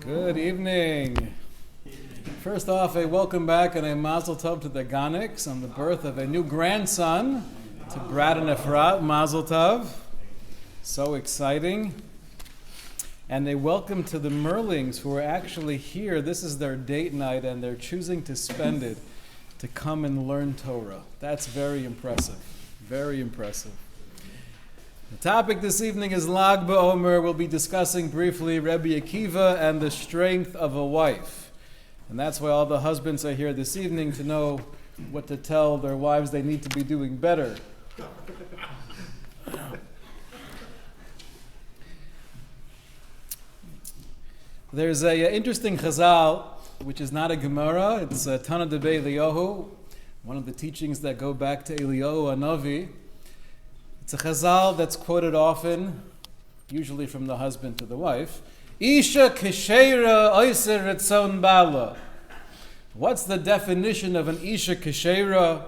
Good evening. First off, a welcome back and a mazel tov to the Ganiks on the birth of a new grandson, to Brad and Efrat. Mazel tov. So exciting. And a welcome to the Merlings who are actually here. This is their date night and they're choosing to spend it to come and learn Torah. That's very impressive. Very impressive. The topic this evening is Lag BaOmer. We'll be discussing briefly Rebbe Akiva and the strength of a wife. And that's why all the husbands are here this evening, to know what to tell their wives they need to be doing better. There's an interesting chazal, which is not a Gemara. It's a Tana Debei Eliyahu, one of the teachings that go back to Eliyahu Hanavi. It's a chazal that's quoted often, usually from the husband to the wife. Isha kesheira oiser retzon bala. What's the definition of an Isha kesheira,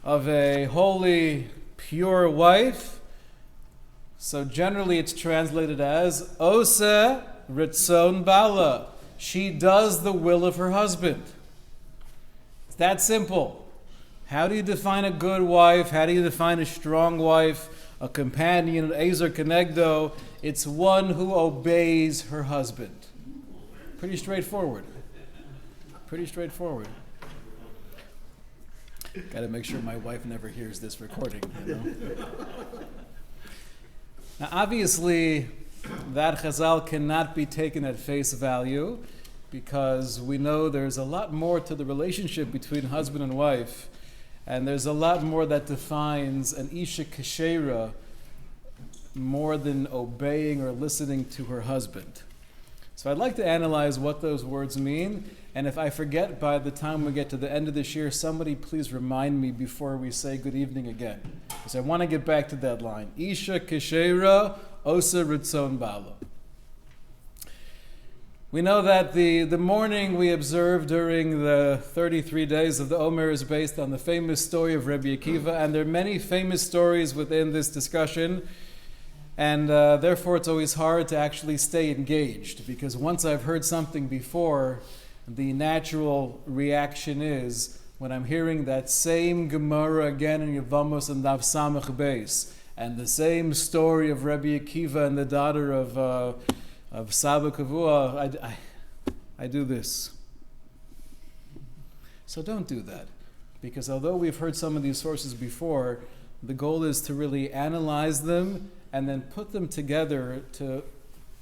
of a holy, pure wife? So generally it's translated as Ose retzon bala. She does the will of her husband. It's that simple. How do you define a good wife? How do you define a strong wife? A companion, an ezer kenegdo? It's one who obeys her husband. Pretty straightforward. Pretty straightforward. Got to make sure my wife never hears this recording, you know? Now, obviously, that chazal cannot be taken at face value, because we know there's a lot more to the relationship between husband and wife. And there's a lot more that defines an Isha Kesheira more than obeying or listening to her husband. So I'd like to analyze what those words mean. And if I forget by the time we get to the end of this year, somebody please remind me before we say good evening again. Because I want to get back to that line. Isha Kesheira Osa Ritzon Bala. We know that the mourning we observe during the 33 days of the Omer is based on the famous story of Rebbe Akiva, and there are many famous stories within this discussion, and therefore it's always hard to actually stay engaged, because once I've heard something before, the natural reaction is, when I'm hearing that same Gemara again in Yevamos and Daf Samach Beis, and the same story of Rebbe Akiva and the daughter of Saba Kavua, I do this. So don't do that. Because although we've heard some of these sources before, the goal is to really analyze them and then put them together to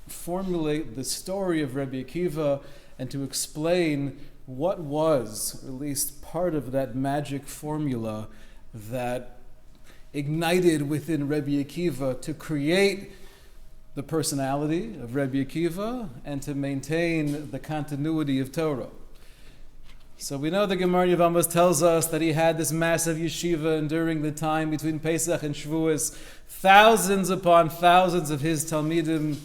formulate the story of Rebbe Akiva and to explain what was, or at least part of that magic formula that ignited within Rebbe Akiva to create the personality of Rebbe Akiva and to maintain the continuity of Torah. So we know the Gemara Yevamos tells us that he had this massive yeshiva, and during the time between Pesach and Shavuos, thousands upon thousands of his Talmidim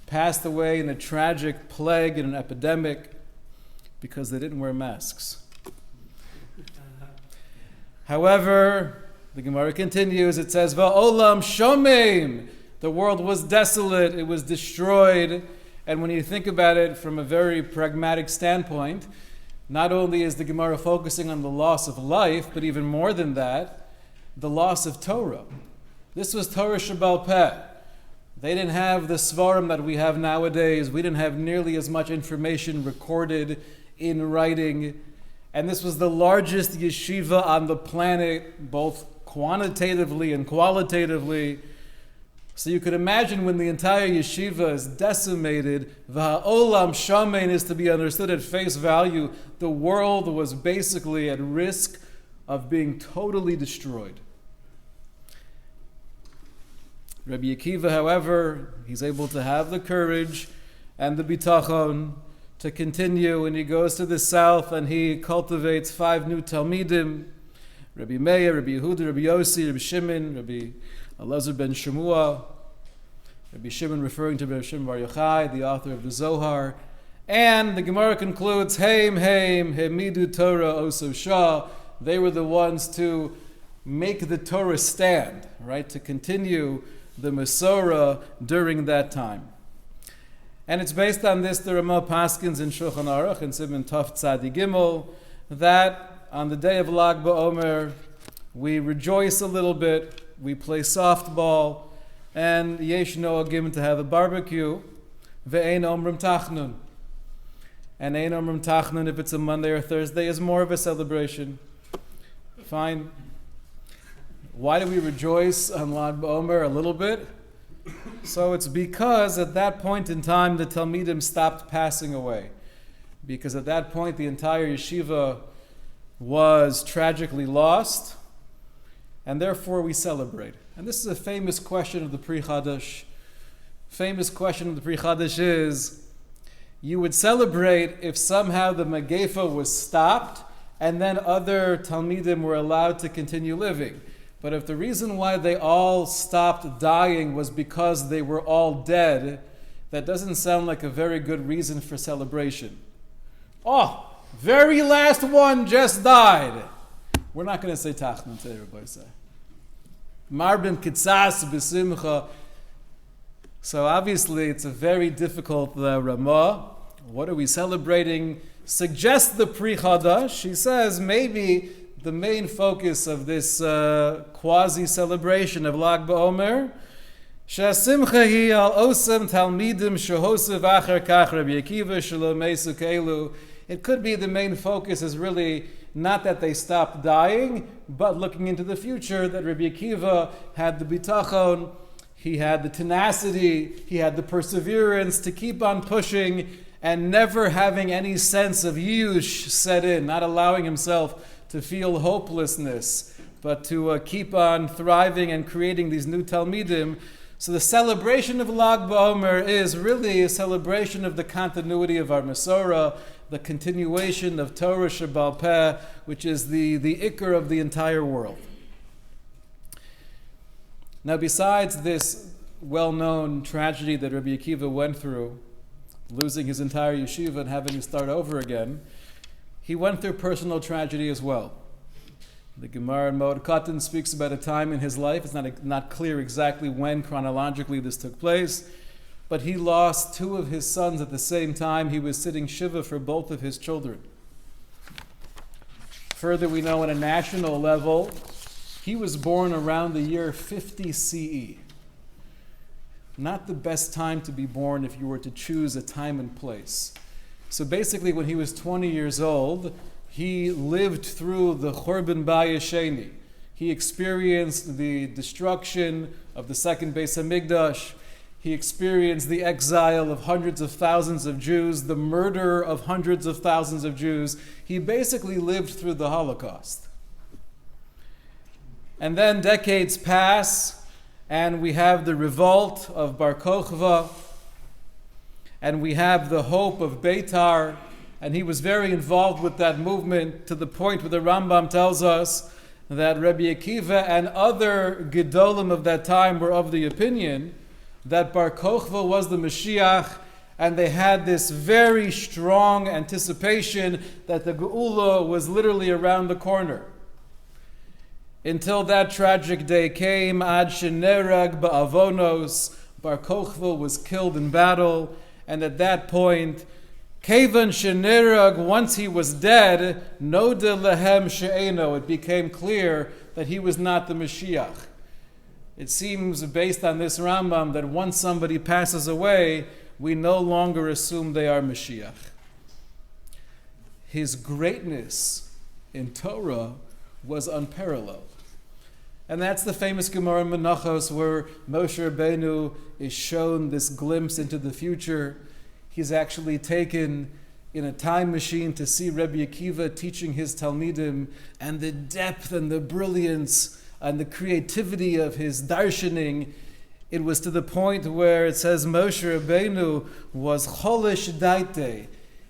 passed away in a tragic plague and an epidemic because they didn't wear masks. However, the Gemara continues, it says, Va'olam shomeim. The world was desolate, it was destroyed, and when you think about it from a very pragmatic standpoint, not only is the Gemara focusing on the loss of life, but even more than that, the loss of Torah. This was Torah Sheba'al Peh. They didn't have the Svarim that we have nowadays. We didn't have nearly as much information recorded in writing, and this was the largest yeshiva on the planet, both quantitatively and qualitatively. So you could imagine when the entire yeshiva is decimated, V'ha'olam shamein is to be understood at face value. The world was basically at risk of being totally destroyed. Rebbe Akiva, however, he's able to have the courage and the bitachon to continue, and he goes to the south and he cultivates 5 new Talmidim, Rabbi Meir, Rabbi Yehuda, Rabbi Yossi, Rabbi Shimon, Rabbi Elazar ben Shemua, Rabbi Shimon referring to Rabbi Shimon Bar Yochai, the author of the Zohar. And the Gemara concludes, Heim, Hemidu Torah Oso Shah. They were the ones to make the Torah stand, right? To continue the Masorah during that time. And it's based on this, the Ramah Paskins in Shulchan Aruch in Siman Tov Tzadi Gimel, that on the day of Lag BaOmer, we rejoice a little bit, we play softball, and yesh noagim to have a barbecue, ve'ein omrim tachnun. And ein omrim tachnun, if it's a Monday or Thursday, is more of a celebration. Fine. Why do we rejoice on Lag BaOmer a little bit? So it's because at that point in time the Talmidim stopped passing away. Because at that point the entire yeshiva was tragically lost, and therefore we celebrate. And this is a famous question of the Pri Chadash. Famous question of the Pri Chadash is, you would celebrate if somehow the Megefa was stopped and then other Talmidim were allowed to continue living. But if the reason why they all stopped dying was because they were all dead, that doesn't sound like a very good reason for celebration. Oh, very last one just died. We're not going to say Tachnun today, everybody say. Marbim Kitzas B'Simcha. So obviously it's a very difficult Ramah. What are we celebrating? Suggests the Pri Chadash. He says maybe the main focus of this quasi-celebration of Lag BaOmer, She'asimcha hi al osam talmidim shehosev acher kach Rabbi Akiva shelo mesu keilu. It could be the main focus is really not that they stopped dying, but looking into the future, that Rabbi Akiva had the bitachon, he had the tenacity, he had the perseverance to keep on pushing and never having any sense of yush set in, not allowing himself to feel hopelessness, but to keep on thriving and creating these new Talmidim. So the celebration of Lag BaOmer is really a celebration of the continuity of our Masorah, the continuation of Torah Sheba'al Peh, which is the ikar of the entire world. Now, besides this well-known tragedy that Rabbi Akiva went through, losing his entire yeshiva and having to start over again, he went through personal tragedy as well. The Gemara in Moed Katan speaks about a time in his life. It's not clear exactly when chronologically this took place, but he lost two of his sons at the same time. He was sitting Shiva for both of his children. Further, we know on a national level, he was born around the year 50 CE. Not the best time to be born if you were to choose a time and place. So basically, when he was 20 years old, he lived through the Churban Bayis Sheni. He experienced the destruction of the second Beis Hamikdash. He experienced the exile of hundreds of thousands of Jews, the murder of hundreds of thousands of Jews. He basically lived through the Holocaust. And then decades pass, and we have the revolt of Bar Kokhba, and we have the hope of Beitar, and he was very involved with that movement to the point where the Rambam tells us that Rabbi Akiva and other Gedolim of that time were of the opinion that Bar Kokhba was the Mashiach, and they had this very strong anticipation that the Geula was literally around the corner. Until that tragic day came, Ad Shenerag Ba'avonos, Bar Kokhba was killed in battle, and at that point, Kevan Shenerag, once he was dead, Noda Lehem She'eno, it became clear that he was not the Mashiach. It seems, based on this Rambam, that once somebody passes away, we no longer assume they are Mashiach. His greatness in Torah was unparalleled. And that's the famous Gemara in Menachos where Moshe Rabbeinu is shown this glimpse into the future. He's actually taken in a time machine to see Rabbi Akiva teaching his Talmidim, and the depth and the brilliance and the creativity of his darshaning. It was to the point where it says Moshe Rabbeinu was cholish daite.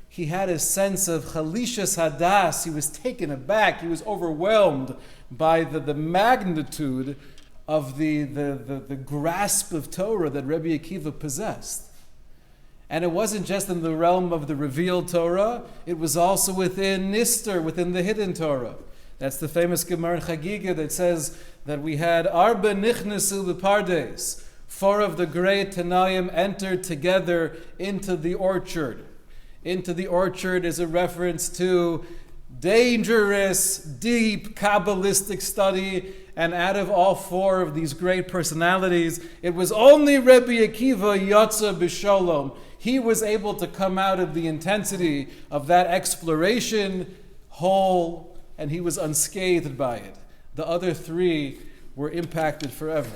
He had a sense of chalishas hadas. He was taken aback. He was overwhelmed by the magnitude of the grasp of Torah that Rabbi Akiva possessed. And it wasn't just in the realm of the revealed Torah, it was also within Nister, within the hidden Torah. That's the famous Gemara in Chagiga that says that we had Arba Nichnesu B'Pardes, Four of the great Tanaim entered together into the orchard. Into the orchard is a reference to dangerous, deep, Kabbalistic study. And out of all four of these great personalities, it was only Rabbi Akiva Yatza B'Sholom. He was able to come out of the intensity of that exploration whole, and he was unscathed by it. The other three were impacted forever.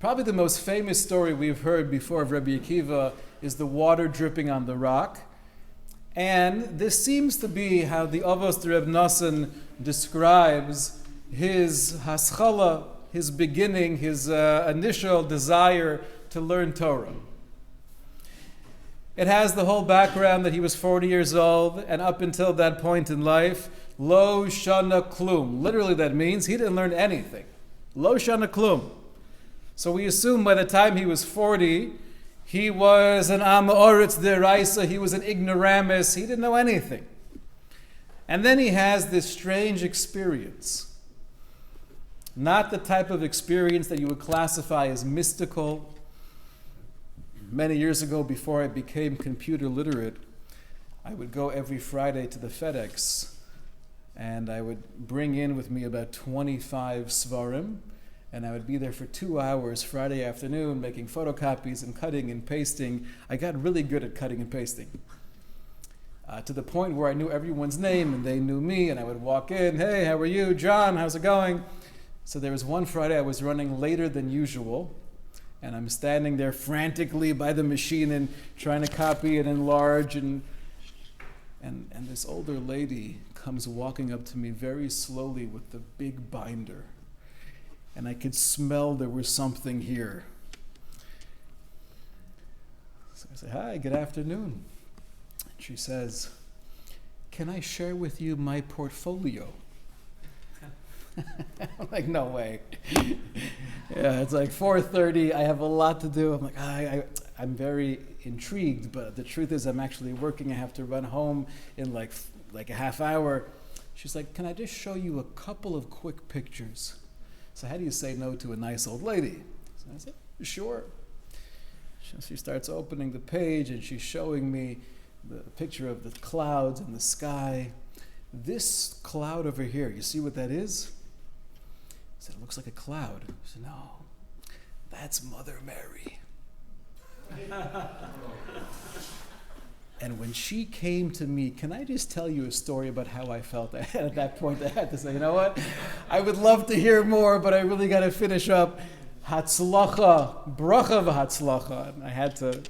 Probably the most famous story we've heard before of Rabbi Akiva is the water dripping on the rock. And this seems to be how the Avos Reb Nosson describes his haschala, his beginning, his initial desire to learn Torah. It has the whole background that he was 40 years old, and up until that point in life, lo shana klum. Literally that means he didn't learn anything. Lo shana klum. So we assume by the time he was 40, he was an Am Oretz Deraisa, he was an ignoramus, he didn't know anything. And then he has this strange experience. Not the type of experience that you would classify as mystical. Many years ago, before I became computer literate, I would go every Friday to the FedEx, and I would bring in with me about 25 svarim, and I would be there for 2 hours Friday afternoon making photocopies and cutting and pasting. I got really good at cutting and pasting. To the point where I knew everyone's name and they knew me, and I would walk in, hey, how are you? John, how's it going? So there was one Friday I was running later than usual, and I'm standing there frantically by the machine and trying to copy and enlarge, and this older lady comes walking up to me very slowly with the big binder. And I could smell there was something here. So I say, hi, good afternoon. And she says, can I share with you my portfolio? I'm like, no way. Yeah, it's like 4:30. I have a lot to do. I'm like, I'm very intrigued, but the truth is I'm actually working. I have to run home in like a half hour. She's like, can I just show you a couple of quick pictures? So how do you say no to a nice old lady? So I said, sure. She starts opening the page and she's showing me the picture of the clouds and the sky. This cloud over here, you see what that is? I said, it looks like a cloud. I said, no, that's Mother Mary. And when she came to me, can I just tell you a story about how I felt? At that point, I had to say, you know what? I would love to hear more, but I really got to finish up. Hatzlacha, bracha v'hatzlacha. And I had to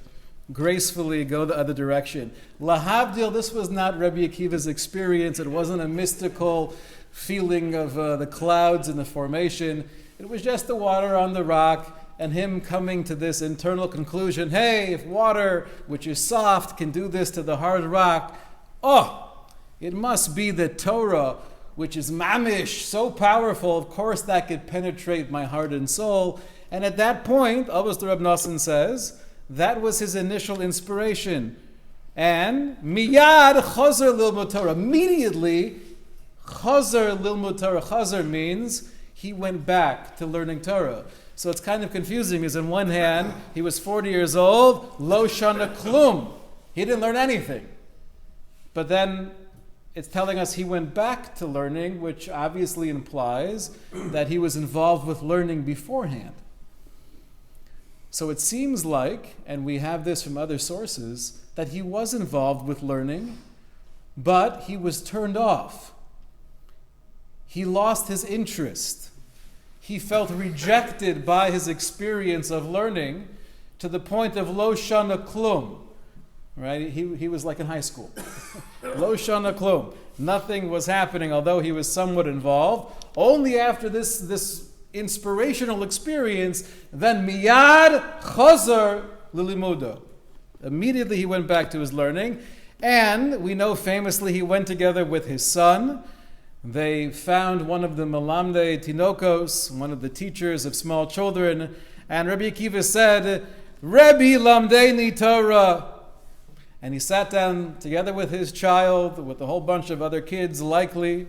gracefully go the other direction. Lahavdil, this was not Rabbi Akiva's experience. It wasn't a mystical feeling of the clouds and the formation. It was just the water on the rock, and him coming to this internal conclusion, hey, if water, which is soft, can do this to the hard rock, it must be the Torah, which is mamish, so powerful, of course that could penetrate my heart and soul. And at that point, Avos Reb Nosson says, that was his initial inspiration. And miyad chazer lilmud Torah. Immediately, chazer lilmud Torah. Chazer means he went back to learning Torah. So it's kind of confusing, because in one hand, he was 40 years old, lo shana klum. He didn't learn anything. But then it's telling us he went back to learning, which obviously implies that he was involved with learning beforehand. So it seems like, and we have this from other sources, that he was involved with learning, but he was turned off. He lost his interest. He felt rejected by his experience of learning to the point of lo shana klum. Right? He was like in high school. Lo shana klum. Nothing was happening, although he was somewhat involved. Only after this inspirational experience, then miyad chazer lilimudo. Immediately he went back to his learning, and we know famously he went together with his son. They found one of the Melamdei Tinokos, one of the teachers of small children, and Rabbi Akiva said, Rebbe Lamdeini Torah. And he sat down together with his child, with a whole bunch of other kids likely,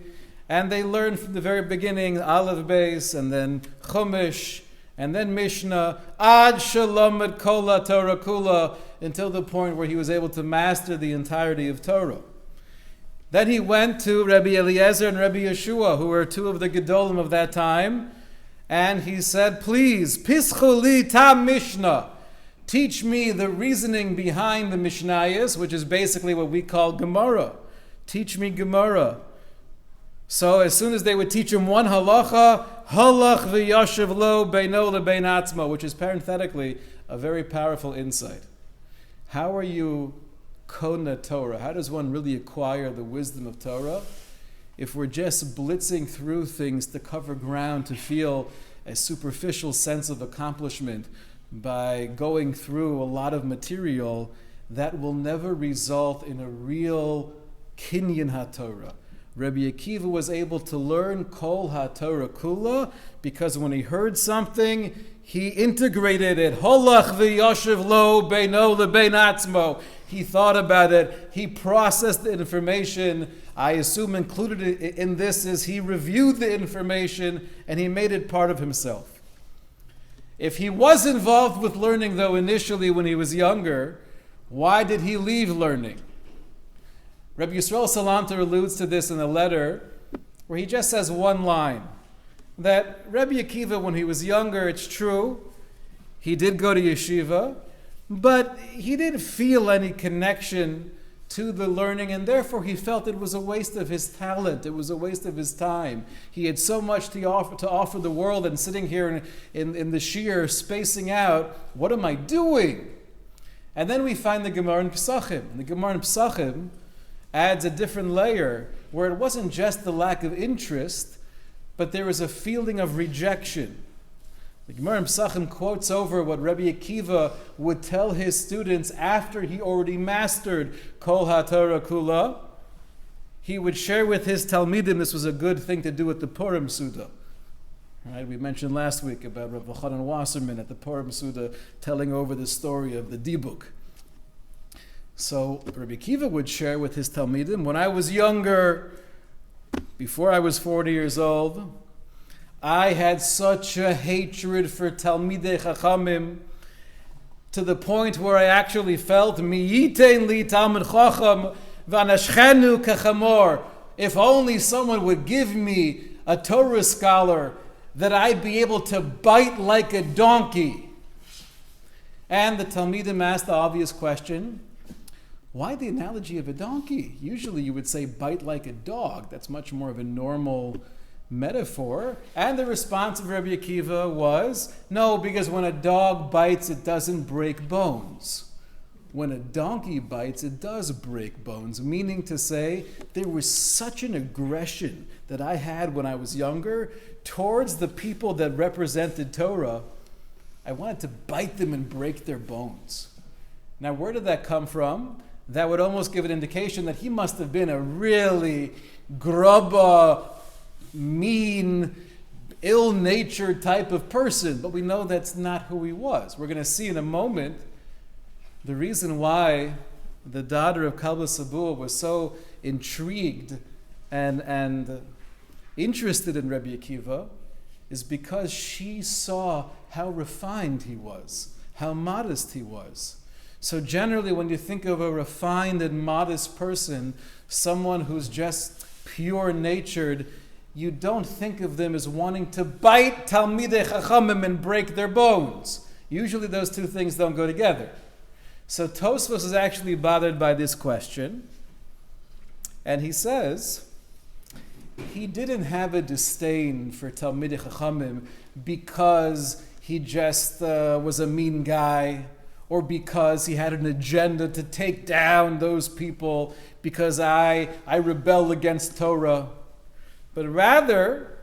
And they learned from the very beginning, Aleph Beis, and then Chumash, and then Mishnah, Ad Shalamed Kola Torah Kula, until the point where he was able to master the entirety of Torah. Then he went to Rabbi Eliezer and Rabbi Yeshua, who were two of the Gedolim of that time, and he said, please, Pischu li tam Mishnah, teach me the reasoning behind the Mishnayos, which is basically what we call Gemara. Teach me Gemara. So as soon as they would teach him one halacha, halach v'yashiv lo beino lebein atzmo, which is parenthetically a very powerful insight. How are you kona Torah? How does one really acquire the wisdom of Torah? If we're just blitzing through things to cover ground, to feel a superficial sense of accomplishment by going through a lot of material, that will never result in a real kinyan HaTorah. Rabbi Akiva was able to learn Kol HaTorah Kula because when he heard something, he integrated it. Holach v'yoshev lo beino lebein atzmo. He thought about it. He processed the information. I assume included in this is he reviewed the information and he made it part of himself. If he was involved with learning, though, initially when he was younger, why did he leave learning? Rabbi Yisrael Salanter alludes to this in a letter where he just says one line, that Rabbi Akiva, when he was younger, it's true, he did go to yeshiva, but he didn't feel any connection to the learning, and therefore he felt it was a waste of his talent, it was a waste of his time. He had so much to offer the world, and sitting here in the shiur, spacing out, what am I doing? And then we find the Gemara in Pesachim. And the Gemara in Pesachim adds a different layer where it wasn't just the lack of interest, but there was a feeling of rejection. The Gemara in Pesachim quotes over what Rabbi Akiva would tell his students after he already mastered Kol HaTorah Kula. He would share with his Talmidim, this was a good thing to do at the Purim Suda. Right? We mentioned last week about Rav Chanan Wasserman at the Purim Suda telling over the story of the Dibuk. So Rabbi Akiva would share with his Talmidim, when I was younger, before I was 40 years old, I had such a hatred for Talmidei Chachamim to the point where I actually felt, Mi yitein li Talmid Chacham v'anashchenu kechamor. If only someone would give me a Torah scholar that I'd be able to bite like a donkey. And the Talmidim asked the obvious question, why the analogy of a donkey? Usually you would say bite like a dog. That's much more of a normal metaphor. And the response of Rabbi Akiva was, no, because when a dog bites, it doesn't break bones. When a donkey bites, it does break bones. Meaning to say, there was such an aggression that I had when I was younger towards the people that represented Torah. I wanted to bite them and break their bones. Now, where did that come from? That would almost give an indication that he must have been a really grubba, mean, ill-natured type of person. But we know that's not who he was. We're going to see in a moment the reason why the daughter of Kalba Sabua was so intrigued and interested in Rabbi Akiva is because she saw how refined he was, how modest he was. So generally, when you think of a refined and modest person, someone who's just pure-natured, you don't think of them as wanting to bite Talmidei Chachamim and break their bones. Usually those two things don't go together. So Tosfos is actually bothered by this question, and he says he didn't have a disdain for Talmidei Chachamim because he just was a mean guy, or because he had an agenda to take down those people, because I rebel against Torah. But rather,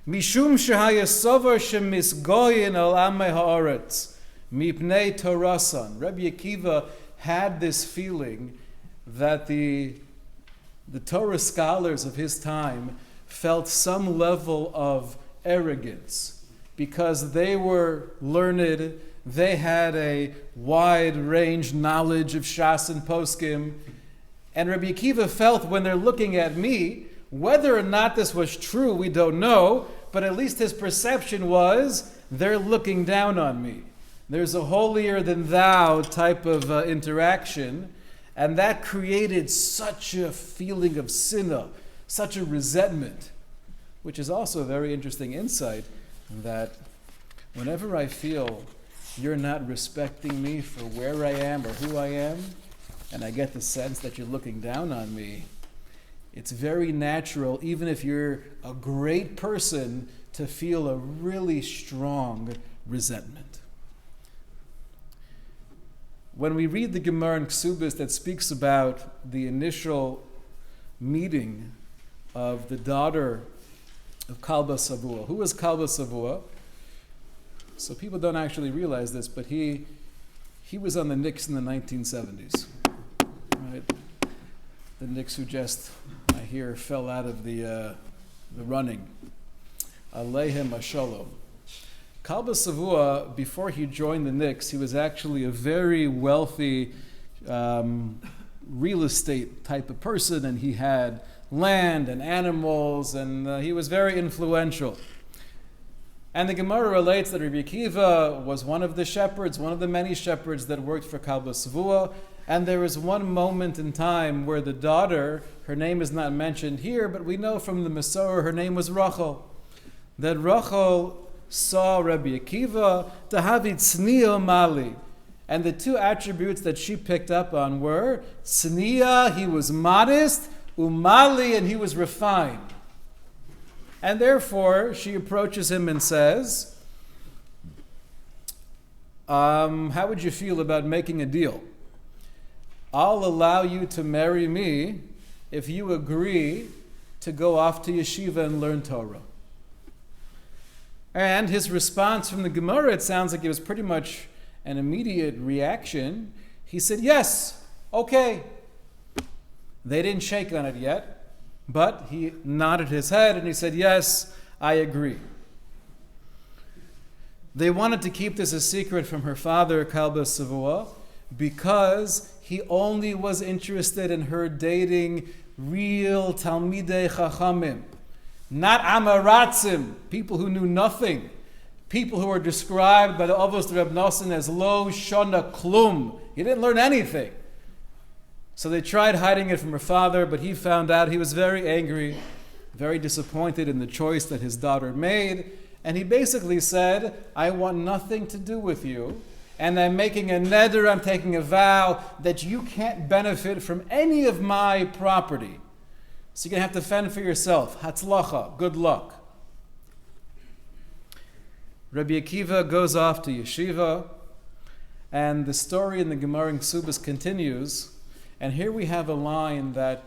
Mishum shehaya sovar shemisgoyin al amei haaretz mipnei Torasan. Rabbi Akiva had this feeling that the Torah scholars of his time felt some level of arrogance because they were learned, they had a wide range knowledge of Shas and Poskim, And Rabbi Akiva felt when they're looking at me, whether or not this was true, we don't know, but at least his perception was, they're looking down on me. There's a holier-than-thou type of interaction, and that created such a feeling of sinna, such a resentment, which is also a very interesting insight, that whenever I feel you're not respecting me for where I am or who I am, and I get the sense that you're looking down on me, it's very natural, even if you're a great person, to feel a really strong resentment. When we read the Gemara in Ksubis that speaks about the initial meeting of the daughter of Kalba Savua. Who was Kalba Savua? So people don't actually realize this, but he was on the Knicks in the 1970s. Right? The Knicks who just, I hear, fell out of the running. Aleichem Ashalom. Kalba Savua, before he joined the Knicks, he was actually a very wealthy real estate type of person, and he had land and animals, and he was very influential. And the Gemara relates that Rabbi Akiva was one of the shepherds, one of the many shepherds that worked for Kalba Savua, and there was one moment in time where the daughter, her name is not mentioned here, but we know from the Masorah her name was Rachel, that Rachel saw Rabbi Akiva Tahavit Tzniya Mali. And the two attributes that she picked up on were Tzniya, he was modest, Umali, and he was refined. And therefore, she approaches him and says, how would you feel about making a deal? I'll allow you to marry me if you agree to go off to yeshiva and learn Torah. And his response from the Gemara, it sounds like it was pretty much an immediate reaction. He said, yes, okay. They didn't shake on it yet, but he nodded his head and he said, yes, I agree. They wanted to keep this a secret from her father, Kalba Savua, because he only was interested in her dating real Talmidei Chachamim. Not Amaratzim, people who knew nothing, people who were described by the Avos Reb Nosson as Lo Shona Klum. He didn't learn anything. So they tried hiding it from her father, but he found out. He was very angry, very disappointed in the choice that his daughter made, and he basically said, I want nothing to do with you, and I'm making a neder, I'm taking a vow that you can't benefit from any of my property. So you're going to have to fend for yourself. Hatzlacha, good luck. Rabbi Akiva goes off to yeshiva, and the story in the Gemara in Ksubis continues. And here we have a line that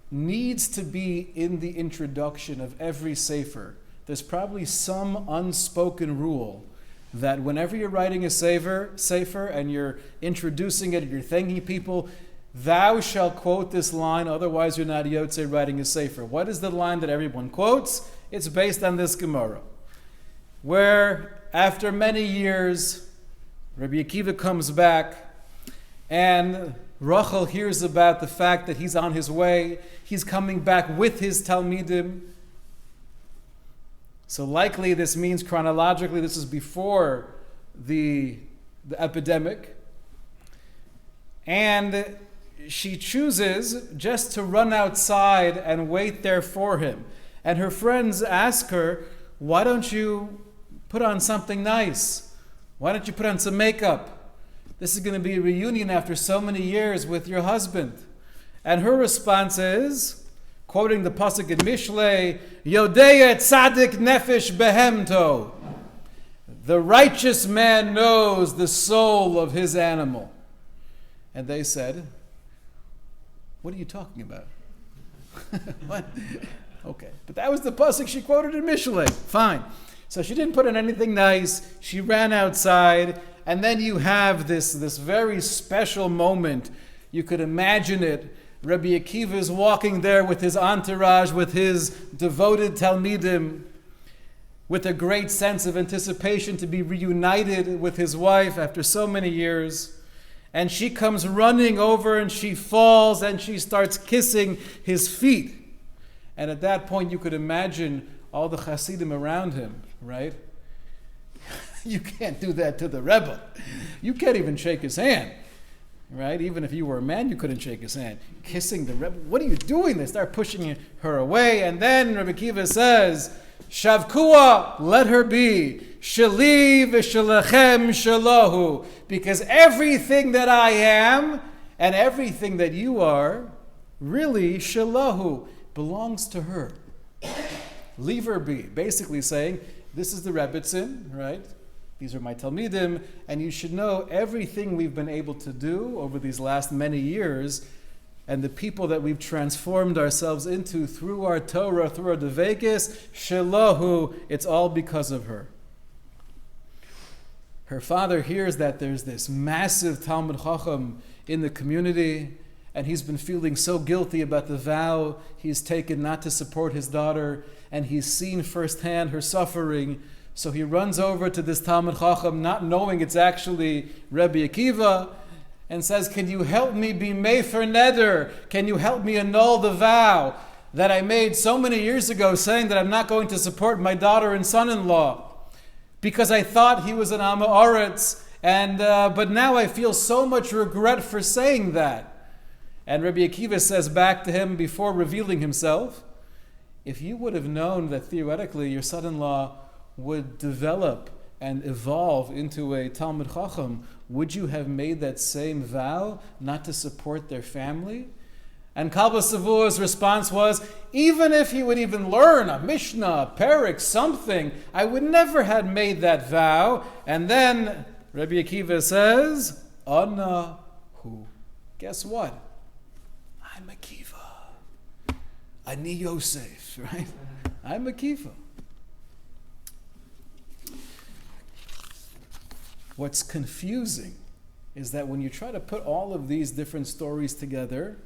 needs to be in the introduction of every sefer. There's probably some unspoken rule that whenever you're writing a sefer and you're introducing it, and you're thanking people, thou shalt quote this line, otherwise you're not Yotzei writing a sefer. What is the line that everyone quotes? It's based on this Gemara, where after many years, Rabbi Akiva comes back, and Rachel hears about the fact that he's on his way. He's coming back with his Talmidim. So likely this means chronologically this is before the epidemic. And she chooses just to run outside and wait there for him. And her friends ask her, why don't you put on something nice? Why don't you put on some makeup? This is going to be a reunion after so many years with your husband. And her response is, quoting the pasuk in Mishlei, Yodea tzadik nefesh behemto. The righteous man knows the soul of his animal. And they said, what are you talking about? What? Okay. But that was the pasuk she quoted in Mishlei. Fine. So she didn't put in anything nice. She ran outside. And then you have this very special moment. You could imagine it. Rabbi Akiva is walking there with his entourage, with his devoted Talmidim, with a great sense of anticipation to be reunited with his wife after so many years. And she comes running over and she falls and she starts kissing his feet. And at that point you could imagine all the Hasidim around him, right? You can't do that to the Rebbe. You can't even shake his hand, right? Even if you were a man, you couldn't shake his hand. Kissing the Rebbe, what are you doing? They start pushing her away. And then Rabbi Akiva says, Shavkua, let her be. Shali v'shalachem shalahu. Because everything that I am and everything that you are, really, shalahu, belongs to her. Leave her be. Basically saying, this is the Rebbitzin, right? These are my Talmidim, and you should know everything we've been able to do over these last many years, and the people that we've transformed ourselves into through our Torah, through our Devekis, Shelahu, it's all because of her. Her father hears that there's this massive Talmud Chacham in the community, and he's been feeling so guilty about the vow he's taken not to support his daughter, and he's seen firsthand her suffering. So he runs over to this Talmud Chacham, not knowing it's actually Rabbi Akiva, and says, can you help me be Mefer Neder? Can you help me annul the vow that I made so many years ago, saying that I'm not going to support my daughter and son-in-law? Because I thought he was an Am Haaretz, but now I feel so much regret for saying that. And Rabbi Akiva says back to him before revealing himself, if you would have known that theoretically your son-in-law would develop and evolve into a Talmud Chacham, would you have made that same vow not to support their family? And Kalba Savua's response was, even if he would even learn a Mishnah, a Perek, something, I would never have made that vow. And then Rabbi Akiva says, Ana hu. Guess what? I'm Akiva. Ani Yosef, right? I'm Akiva. What's confusing is that when you try to put all of these different stories together,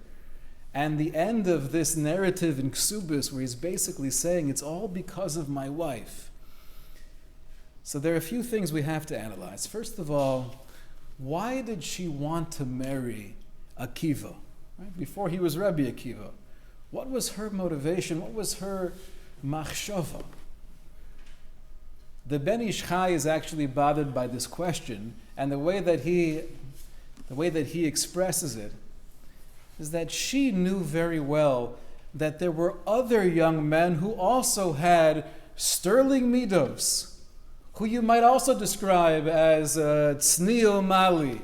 and the end of this narrative in Ksubis, where he's basically saying, it's all because of my wife. So there are a few things we have to analyze. First of all, why did she want to marry Akiva? Right? Before he was Rabbi Akiva. What was her motivation? What was her machshava? The Ben Ish Chai is actually bothered by this question, and the way that he expresses it is that she knew very well that there were other young men who also had sterling midos, who you might also describe as tzniil mali.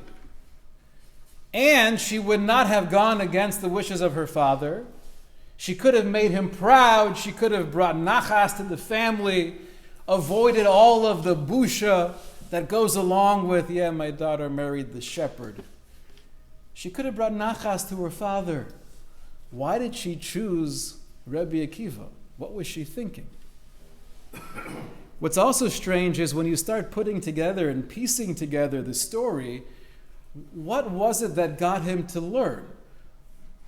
And she would not have gone against the wishes of her father. She could have made him proud. She could have brought nachas to the family, avoided all of the busha that goes along with, my daughter married the shepherd. She could have brought nachas to her father. Why did she choose Rabbi Akiva? What was she thinking? What's also strange is when you start putting together and piecing together the story, what was it that got him to learn?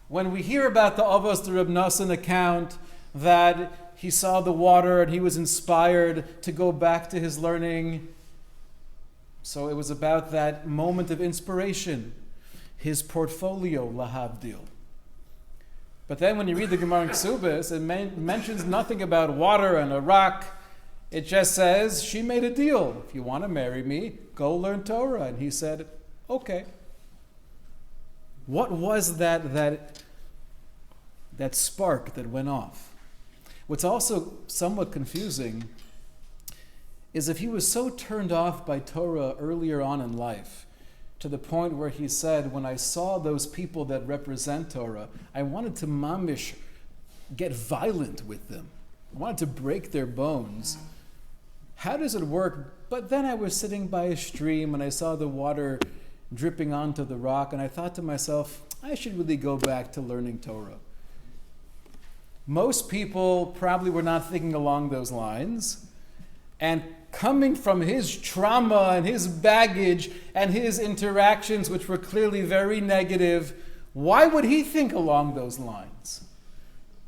When we hear about the Avos the Reb Nosson account that he saw the water and he was inspired to go back to his learning, so it was about that moment of inspiration. His portfolio, lahavdil. But then when you read the Gemara in Ksubis, it mentions nothing about water and a rock. It just says, she made a deal. If you want to marry me, go learn Torah. And he said, okay. What was that spark that went off? What's also somewhat confusing is if he was so turned off by Torah earlier on in life, to the point where he said, when I saw those people that represent Torah, I wanted to mamish, get violent with them. I wanted to break their bones. How does it work? But then I was sitting by a stream and I saw the water dripping onto the rock, and I thought to myself, I should really go back to learning Torah. Most people probably were not thinking along those lines, and coming from his trauma and his baggage and his interactions, which were clearly very negative, why would he think along those lines?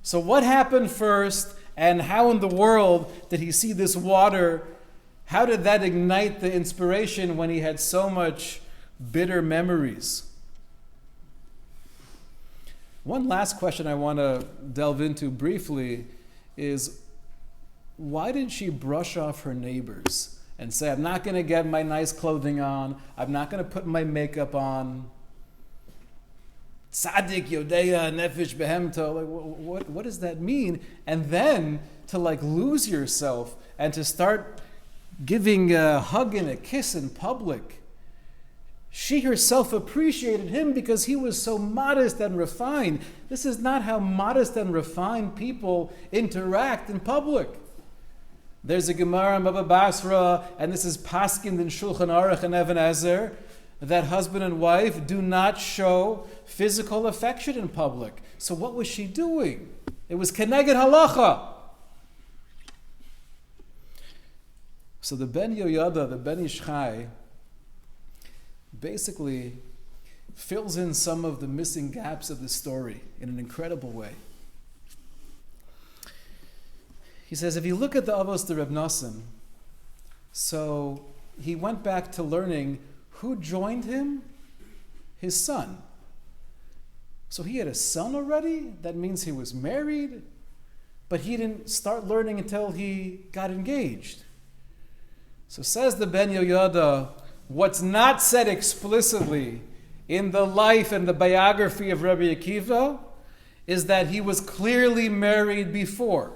So what happened first, and how in the world did he see this water? How did that ignite the inspiration when he had so much bitter memories. One last question I want to delve into briefly is, why did she brush off her neighbors and say, I'm not going to get my nice clothing on, I'm not going to put my makeup on? Tzadik, Yodeya, Nefesh, Behemto, like, what does that mean? And then to lose yourself and to start giving a hug and a kiss in public. She herself appreciated him because he was so modest and refined. This is not how modest and refined people interact in public. There's a Gemara in Baba Basra, and this is Paskin in Shulchan Aruch and Even Ezer, that husband and wife do not show physical affection in public. So what was she doing? It was Keneged Halacha. So the Ben Yoyada, the Ben Ish Chai, basically fills in some of the missing gaps of the story in an incredible way. He says, if you look at the Avos de Reb Nosson, so he went back to learning who joined him? His son. So he had a son already? That means he was married? But he didn't start learning until he got engaged. So says the Ben Yoyada, what's not said explicitly in the life and the biography of Rabbi Akiva is that he was clearly married before.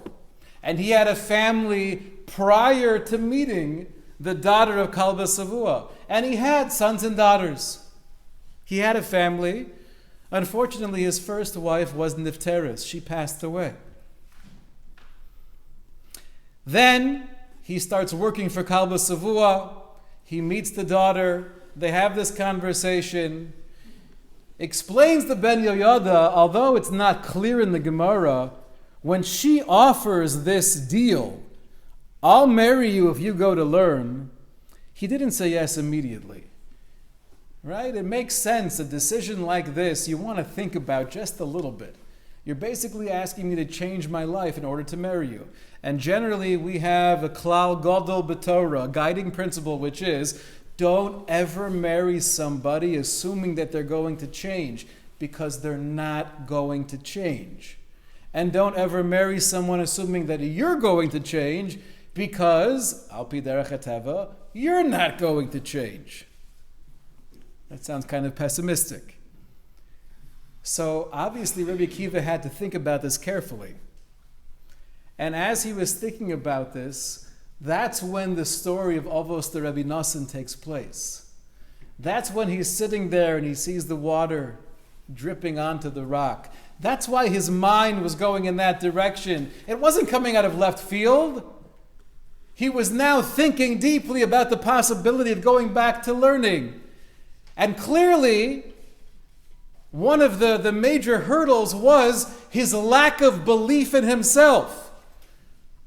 And he had a family prior to meeting the daughter of Kalba Savua. And he had sons and daughters. He had a family. Unfortunately, his first wife was Nifteris. She passed away. Then he starts working for Kalba Savua. He meets the daughter. They have this conversation. Explains the Ben Yoyada, although it's not clear in the Gemara, when she offers this deal, I'll marry you if you go to learn, he didn't say yes immediately. Right? It makes sense. A decision like this, you want to think about just a little bit. You're basically asking me to change my life in order to marry you. And generally, we have a klal gadol b'Torah, a guiding principle, which is, don't ever marry somebody assuming that they're going to change, because they're not going to change. And don't ever marry someone assuming that you're going to change, because, al pi derech hateva, you're not going to change. That sounds kind of pessimistic. So obviously Rabbi Akiva had to think about this carefully. And as he was thinking about this, that's when the story of Avos de Rabbi Nosson takes place. That's when he's sitting there and he sees the water dripping onto the rock. That's why his mind was going in that direction. It wasn't coming out of left field. He was now thinking deeply about the possibility of going back to learning. And clearly, one of the major hurdles was his lack of belief in himself.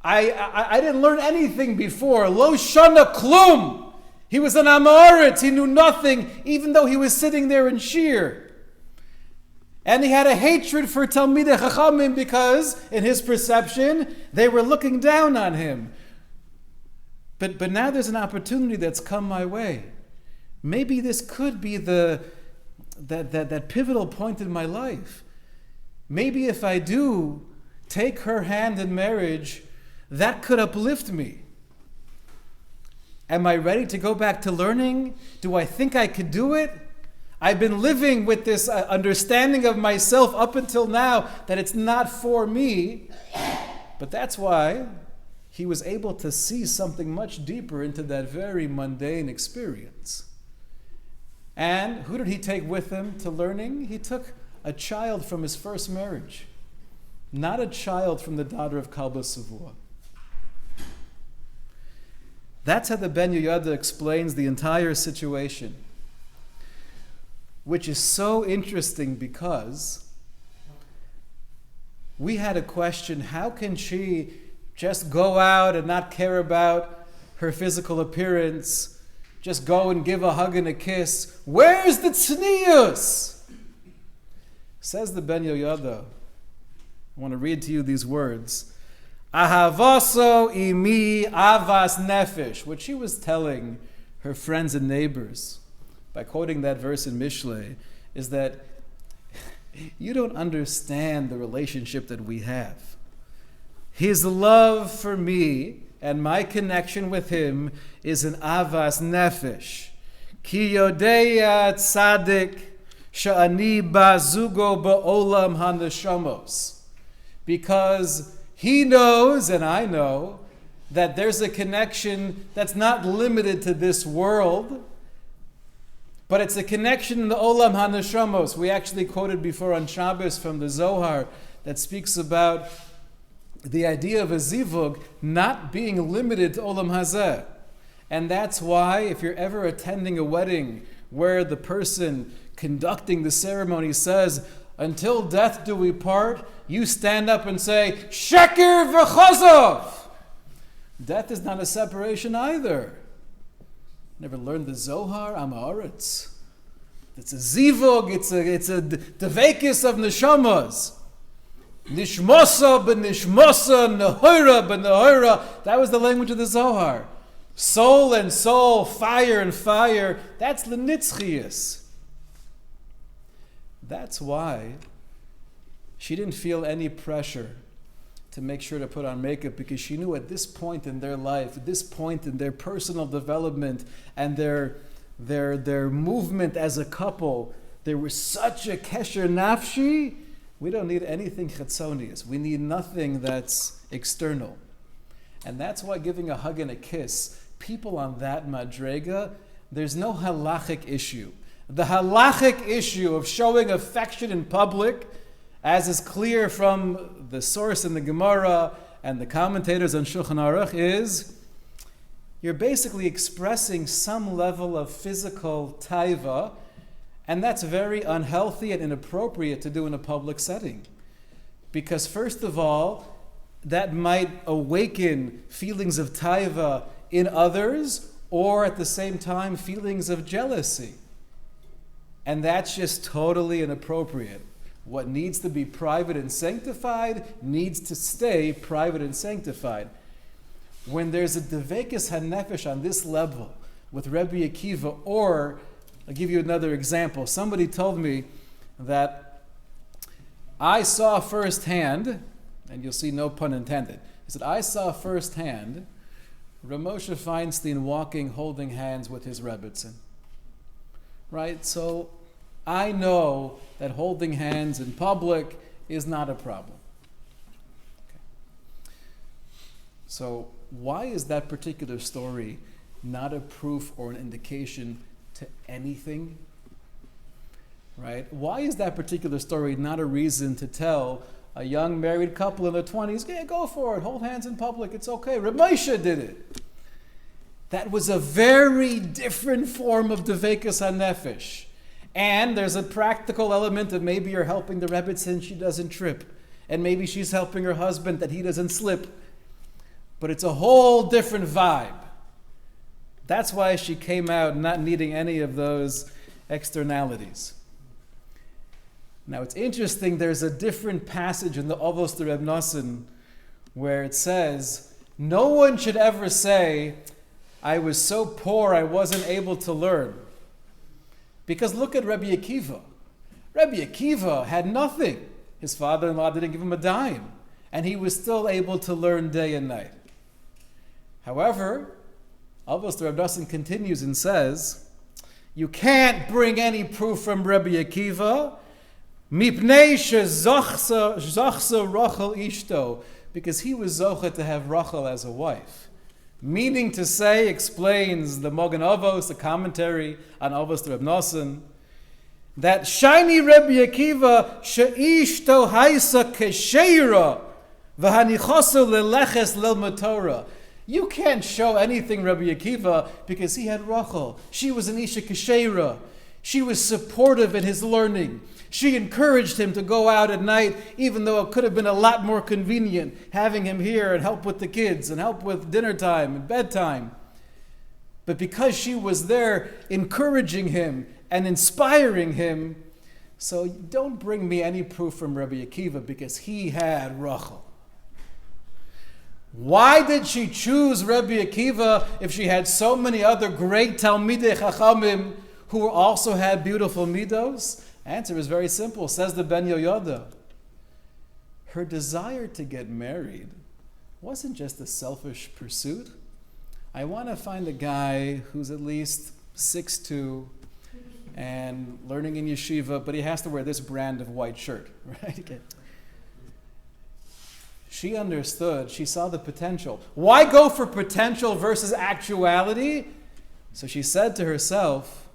I didn't learn anything before. Lo shana klum. He was an Amoritz. He knew nothing, even though he was sitting there in Shir. And he had a hatred for Talmidei Chachamim because, in his perception, they were looking down on him. But now there's an opportunity that's come my way. Maybe this could be that pivotal point in my life. Maybe if I do take her hand in marriage, that could uplift me. Am I ready to go back to learning? Do I think I could do it? I've been living with this understanding of myself up until now that it's not for me. But that's why he was able to see something much deeper into that very mundane experience. And who did he take with him to learning? He took a child from his first marriage, not a child from the daughter of Kalba Savua. That's how the Ben Yoyada explains the entire situation, which is so interesting because we had a question, how can she just go out and not care about her physical appearance, just go and give a hug and a kiss? Where's the tznius? Says the Ben Yoyada. I want to read to you these words. Ahavaso imi avas nefesh, what she was telling her friends and neighbors. by quoting that verse in Mishlei is that you don't understand the relationship that we have. His love for me and my connection with him is an avas nefesh. Ki yodeya tzadik sha'ani bazugo ba'olam haneshamos. Because he knows, and I know, that there's a connection that's not limited to this world, but it's a connection in the Olam HaNeshamos. We actually quoted before on Shabbos from the Zohar that speaks about the idea of a zivug not being limited to Olam Hazeh. And that's why if you're ever attending a wedding where the person conducting the ceremony says, "Until death do we part," you stand up and say, "Sheker v'chazov." Death is not a separation either. Never learned the Zohar? Amaretz. It's a zivug, it's a devekis of neshamas. Nishmosa b'nishmosa, nehora b'nehora. That was the language of the Zohar. Soul and soul, fire and fire. That's l'nitzchias. That's why she didn't feel any pressure to make sure to put on makeup, because she knew at this point in their life, at this point in their personal development and their movement as a couple, there was such a kesher nafshi, we don't need anything chetzonius. We need nothing that's external. And that's why giving a hug and a kiss, people on that madrega, there's no halachic issue. The halachic issue of showing affection in public, as is clear from the source in the Gemara and the commentators on Shulchan Aruch, is you're basically expressing some level of physical taiva, and that's very unhealthy and inappropriate to do in a public setting. Because first of all, that might awaken feelings of taiva in others, or at the same time feelings of jealousy. And that's just totally inappropriate. What needs to be private and sanctified needs to stay private and sanctified. When there's a devekis hanefesh on this level with Rebbe Akiva, or I'll give you another example. Somebody told me that I saw firsthand, and you'll see no pun intended. He said, I saw firsthand Ramosha Feinstein walking, holding hands with his Rebbetzin. Right? So I know that holding hands in public is not a problem. Okay. So why is that particular story not a proof or an indication to anything? Right? Why is that particular story not a reason to tell a young married couple in their 20s, yeah, go for it, hold hands in public, it's okay. Reb Moshe did it. That was a very different form of Devekas HaNefesh. And there's a practical element of maybe you're helping the Rebbetzin, she doesn't trip. And maybe she's helping her husband that he doesn't slip. But it's a whole different vibe. That's why she came out not needing any of those externalities. Now it's interesting, there's a different passage in the Avos de Reb Nosson where it says, no one should ever say, I was so poor I wasn't able to learn. Because look at Rabbi Akiva. Rabbi Akiva had nothing. His father-in-law didn't give him a dime. And he was still able to learn day and night. However, Avos de Reb Nosson continues and says, you can't bring any proof from Rabbi Akiva, Mipnei shezochsa Rachel ishto, because he was zocha to have Rachel as a wife. Meaning to say, explains the Mogen Avos, the commentary on Avos de Reb Nosson, that shiny Rabbi Akiva sheishto haisa kesheira v'hanichosu leleches lilmud Torah. You can't show anything Rabbi Akiva because he had Rachel. She was an isha kesheira. She was supportive in his learning. She encouraged him to go out at night, even though it could have been a lot more convenient having him here and help with the kids and help with dinner time and bedtime. But because she was there encouraging him and inspiring him, so don't bring me any proof from Rabbi Akiva because he had Rachel. Why did she choose Rabbi Akiva if she had so many other great Talmidei Chachamim who also had beautiful midos? Answer is very simple. Says the Ben Yoyada. Her desire to get married wasn't just a selfish pursuit. I want to find a guy who's at least 6'2", and learning in yeshiva, but he has to wear this brand of white shirt, right? She understood, she saw the potential. Why go for potential versus actuality? So she said to herself,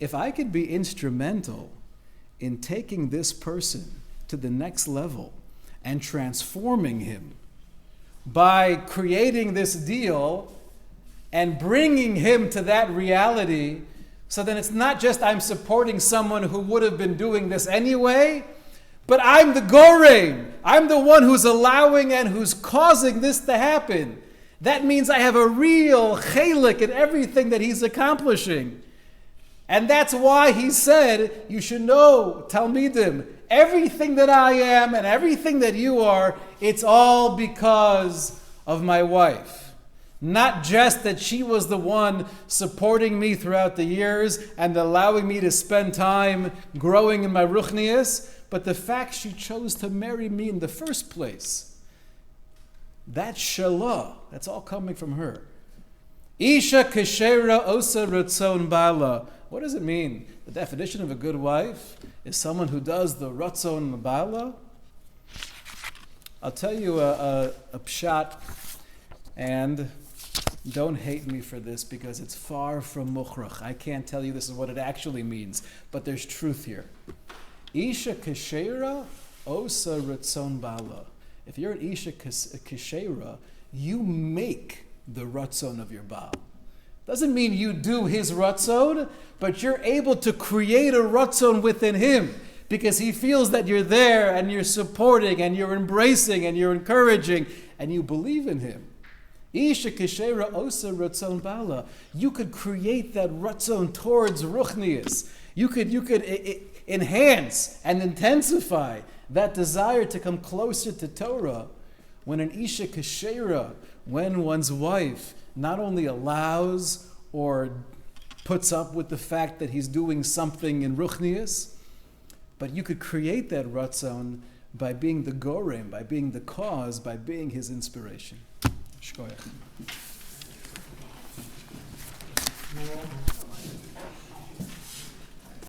if I could be instrumental in taking this person to the next level and transforming him by creating this deal and bringing him to that reality, so then it's not just I'm supporting someone who would have been doing this anyway, but I'm the Goreim. I'm the one who's allowing and who's causing this to happen. That means I have a real chelik in everything that he's accomplishing. And that's why he said, you should know, Talmidim, everything that I am and everything that you are, it's all because of my wife. Not just that she was the one supporting me throughout the years and allowing me to spend time growing in my ruchnius, but the fact she chose to marry me in the first place. That's shalah. That's all coming from her. Isha keshera osa ratzon bala. What does it mean? The definition of a good wife is someone who does the ratzon bala. I'll tell you a pshat, and don't hate me for this because it's far from mukhrach. I can't tell you this is what it actually means, but there's truth here. Isha keshera osa ratzon bala. If you're an Isha keshera, you make the ratzon of your Baal. Doesn't mean you do his ratzon, but you're able to create a ratzon within him because he feels that you're there and you're supporting and you're embracing and you're encouraging and you believe in him. Isha keshera osa ratzon bala. You could create that ratzon towards ruchnius. You could enhance and intensify that desire to come closer to Torah when an Isha keshera, when one's wife not only allows or puts up with the fact that he's doing something in ruchnius, but you could create that ratzon by being the goreim, by being the cause, by being his inspiration. Shkoyach.